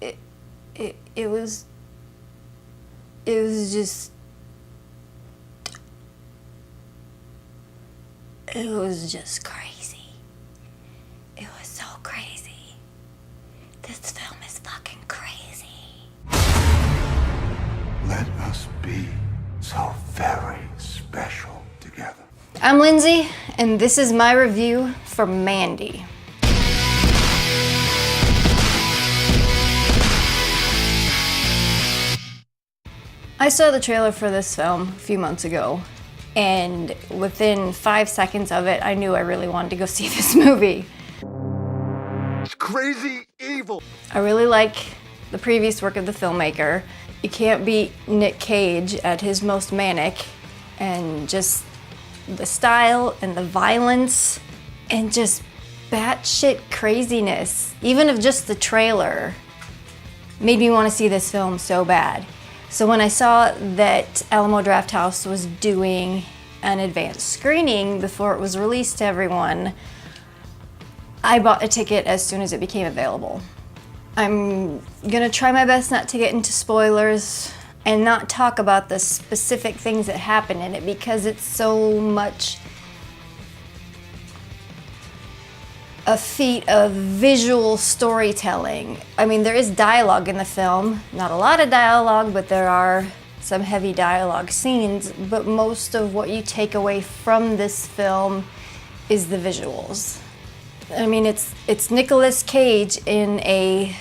it was just, it was just crazy. It was so crazy. This film is fucking crazy. Let us be so very special together. I'm Lindsay, and this is my review for Mandy. I saw the trailer for this film a few months ago, and within 5 seconds of it, I knew I really wanted to go see this movie. It's crazy evil. I really like the previous work of the filmmaker. You can't beat Nick Cage at his most manic, and just the style and the violence and just batshit craziness, even of just the trailer, made me want to see this film so bad. So when I saw that Alamo Drafthouse was doing an advanced screening before it was released to everyone, I bought a ticket as soon as it became available. I'm gonna try my best not to get into spoilers and not talk about the specific things that happen in it because it's so much a feat of visual storytelling. I mean, there is dialogue in the film, not a lot of dialogue, but there are some heavy dialogue scenes, but most of what you take away from this film is the visuals. I mean, it's Nicolas Cage in a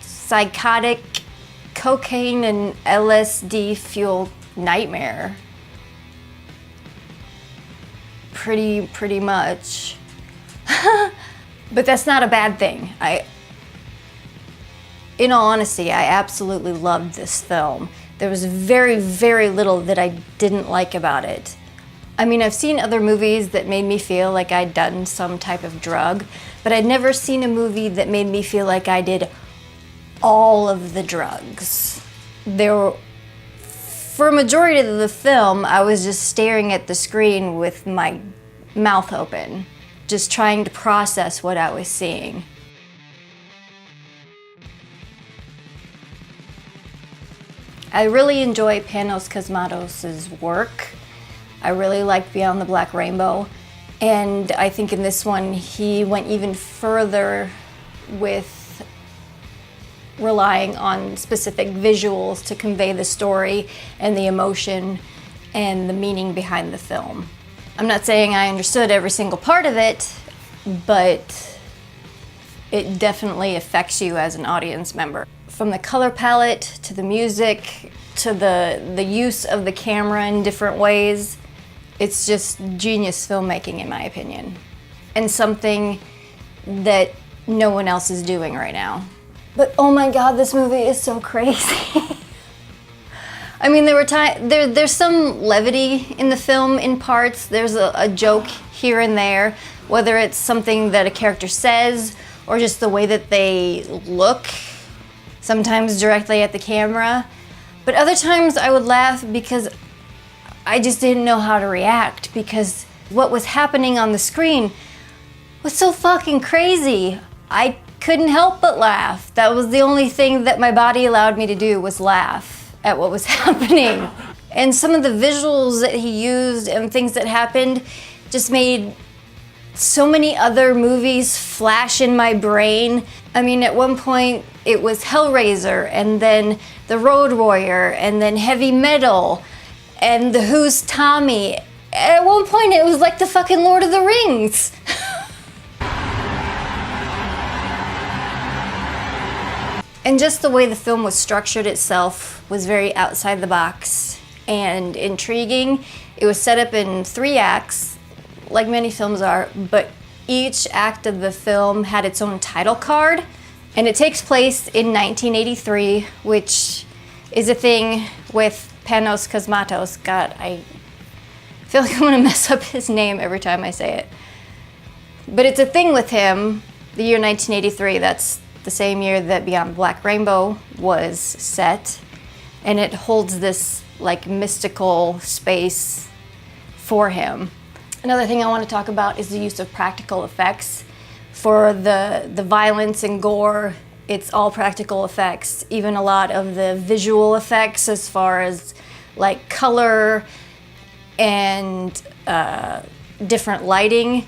psychotic cocaine and LSD fueled nightmare. Pretty much. But that's not a bad thing. In all honesty, I absolutely loved this film. There was very, very little that I didn't like about it. I mean, I've seen other movies that made me feel like I'd done some type of drug, but I'd never seen a movie that made me feel like I did all of the drugs. For a majority of the film, I was just staring at the screen with my mouth open, just trying to process what I was seeing. I really enjoy Panos Cosmatos' work. I really like Beyond the Black Rainbow, and I think in this one he went even further with relying on specific visuals to convey the story and the emotion and the meaning behind the film. I'm not saying I understood every single part of it, but it definitely affects you as an audience member. From the color palette, to the music, to the use of the camera in different ways, it's just genius filmmaking in my opinion. And something that no one else is doing right now. But oh my God, this movie is so crazy. I mean, there's some levity in the film in parts. There's a joke here and there, whether it's something that a character says or just the way that they look, sometimes directly at the camera. But other times I would laugh because I just didn't know how to react because what was happening on the screen was so fucking crazy. I couldn't help but laugh. That was the only thing that my body allowed me to do, was laugh at what was happening. And some of the visuals that he used and things that happened just made so many other movies flash in my brain. I mean, at one point it was Hellraiser, and then The Road Warrior, and then Heavy Metal, and The Who's Tommy. At one point it was like the fucking Lord of the Rings. And just the way the film was structured itself was very outside the box and intriguing. It was set up in 3 acts, like many films are, but each act of the film had its own title card, and it takes place in 1983, which is a thing with Panos Cosmatos. God, I feel like I'm gonna mess up his name every time I say it. But it's a thing with him, the year 1983, that's the same year that Beyond Black Rainbow was set, and it holds this like mystical space for him. Another thing I want to talk about is the use of practical effects for the violence and gore It's all practical effects, even a lot of the visual effects as far as like color and different lighting.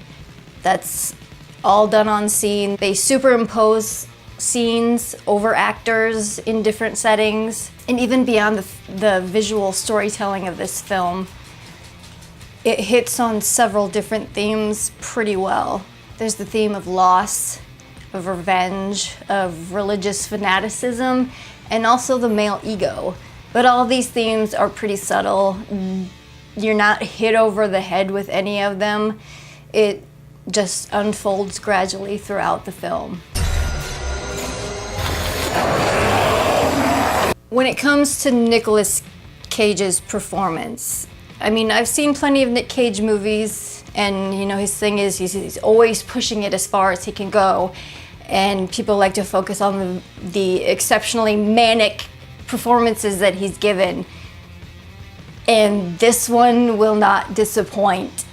That's all done on scene. They superimpose scenes over actors in different settings. And even beyond the visual storytelling of this film, it hits on several different themes pretty well. There's the theme of loss, of revenge, of religious fanaticism, and also the male ego. But all these themes are pretty subtle. You're not hit over the head with any of them. It just unfolds gradually throughout the film. When it comes to Nicolas Cage's performance, I mean, I've seen plenty of Nick Cage movies, and you know, his thing is he's always pushing it as far as he can go. And people like to focus on the exceptionally manic performances that he's given. And this one will not disappoint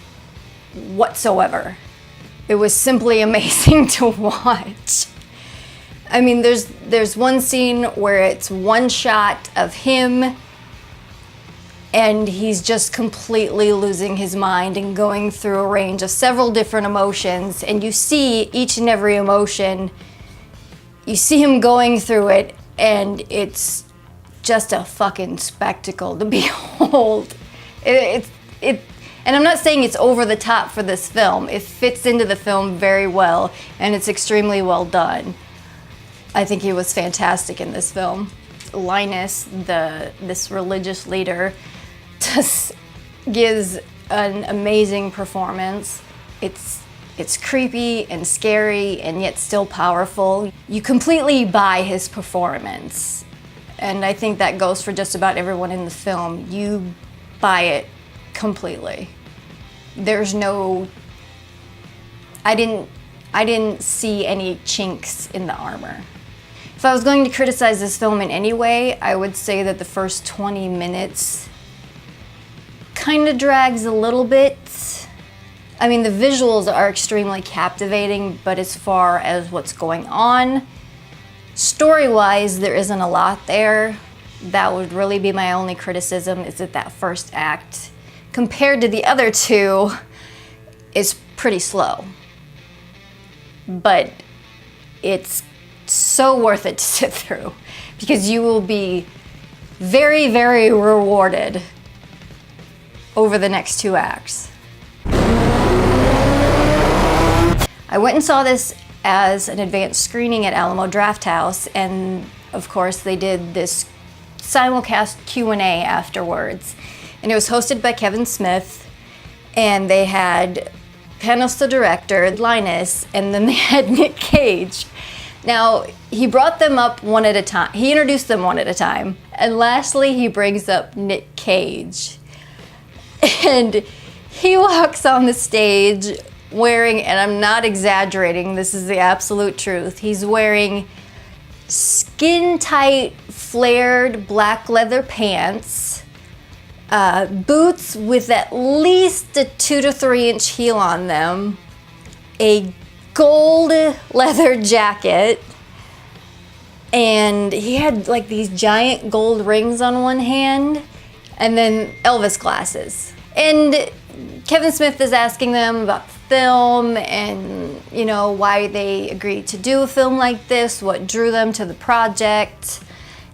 whatsoever. It was simply amazing to watch. I mean, there's one scene where it's one shot of him and he's just completely losing his mind and going through a range of several different emotions, and you see each and every emotion. You see him going through it, and it's just a fucking spectacle to behold. And I'm not saying it's over the top for this film. It fits into the film very well, and it's extremely well done. I think he was fantastic in this film. Linus, this religious leader, just gives an amazing performance. It's creepy and scary and yet still powerful. You completely buy his performance. And I think that goes for just about everyone in the film. You buy it completely. There's no, I didn't see any chinks in the armor. If I was going to criticize this film in any way, I would say that the first 20 minutes kind of drags a little bit. I mean, the visuals are extremely captivating, but as far as what's going on, story-wise, there isn't a lot there. That would really be my only criticism, is that first act, compared to the other two, is pretty slow. But it's so worth it to sit through, because you will be very, very rewarded over the next 2 acts. I went and saw this as an advanced screening at Alamo Drafthouse, and of course they did this simulcast Q&A afterwards. And it was hosted by Kevin Smith, and they had Panos the director, Linus, and then they had Nick Cage. Now, he brought them up one at a time. He introduced them one at a time. And lastly, he brings up Nick Cage. And he walks on the stage wearing, and I'm not exaggerating, this is the absolute truth, he's wearing skin-tight, flared black leather pants, boots with at least a 2 to 3 inch heel on them, a gold leather jacket, and he had like these giant gold rings on one hand, and then Elvis glasses. And Kevin Smith is asking them about the film and, you know, why they agreed to do a film like this, what drew them to the project.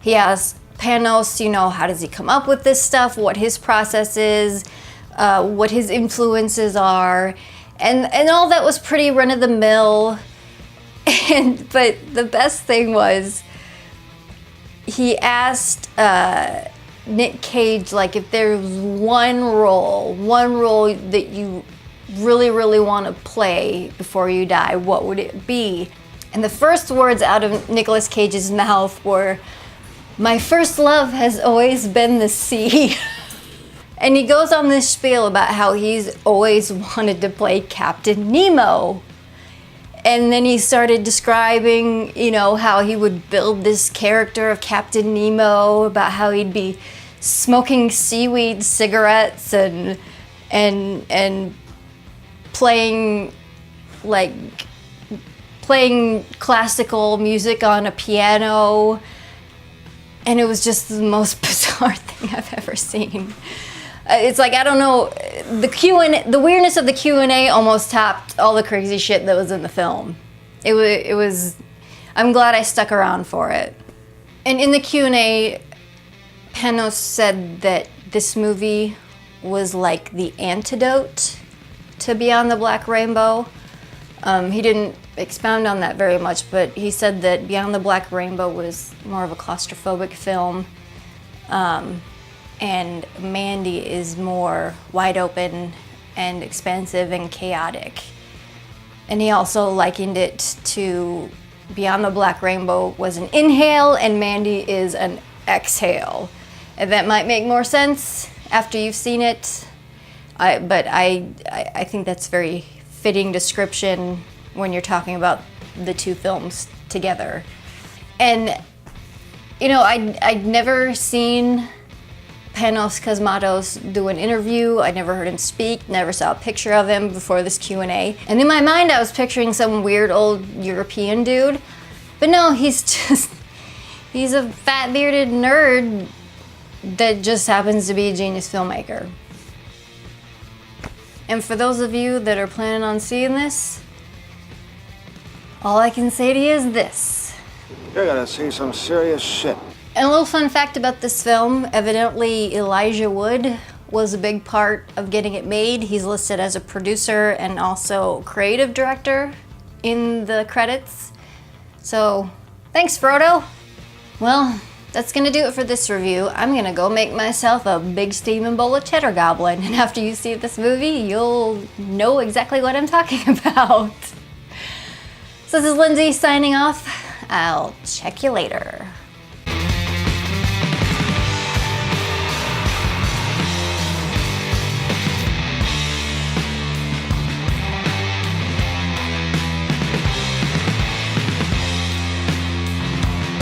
He asked Panos, you know, how does he come up with this stuff, what his process is, what his influences are, and all that was pretty run-of-the-mill. But the best thing was, he asked Nick Cage, like, if there was one role that you really, really want to play before you die, what would it be? And the first words out of Nicolas Cage's mouth were, "My first love has always been the sea." And he goes on this spiel about how he's always wanted to play Captain Nemo. And then he started describing, you know, how he would build this character of Captain Nemo, about how he'd be smoking seaweed cigarettes and playing classical music on a piano, and it was just the most bizarre thing I've ever seen. It's like, I don't know, the weirdness of the Q&A almost topped all the crazy shit that was in the film. It was, I'm glad I stuck around for it. And in the Q&A, Panos said that this movie was like the antidote to Beyond the Black Rainbow. He didn't expound on that very much, but he said that Beyond the Black Rainbow was more of a claustrophobic film. And Mandy is more wide open and expansive and chaotic. And he also likened it to Beyond the Black Rainbow was an inhale and Mandy is an exhale. And that might make more sense after you've seen it, but I think that's a very fitting description when you're talking about the two films together. And, you know, I'd never seen Panos Cosmatos do an interview. I never heard him speak, never saw a picture of him before this Q&A. And in my mind, I was picturing some weird old European dude. But no, he's a fat bearded nerd that just happens to be a genius filmmaker. And for those of you that are planning on seeing this, all I can say to you is this. You're gonna see some serious shit. And a little fun fact about this film, evidently Elijah Wood was a big part of getting it made. He's listed as a producer and also creative director in the credits. So, thanks Frodo. Well, that's gonna do it for this review. I'm gonna go make myself a big steaming bowl of cheddar goblin, and after you see this movie, you'll know exactly what I'm talking about. So this is Lindsay signing off. I'll check you later.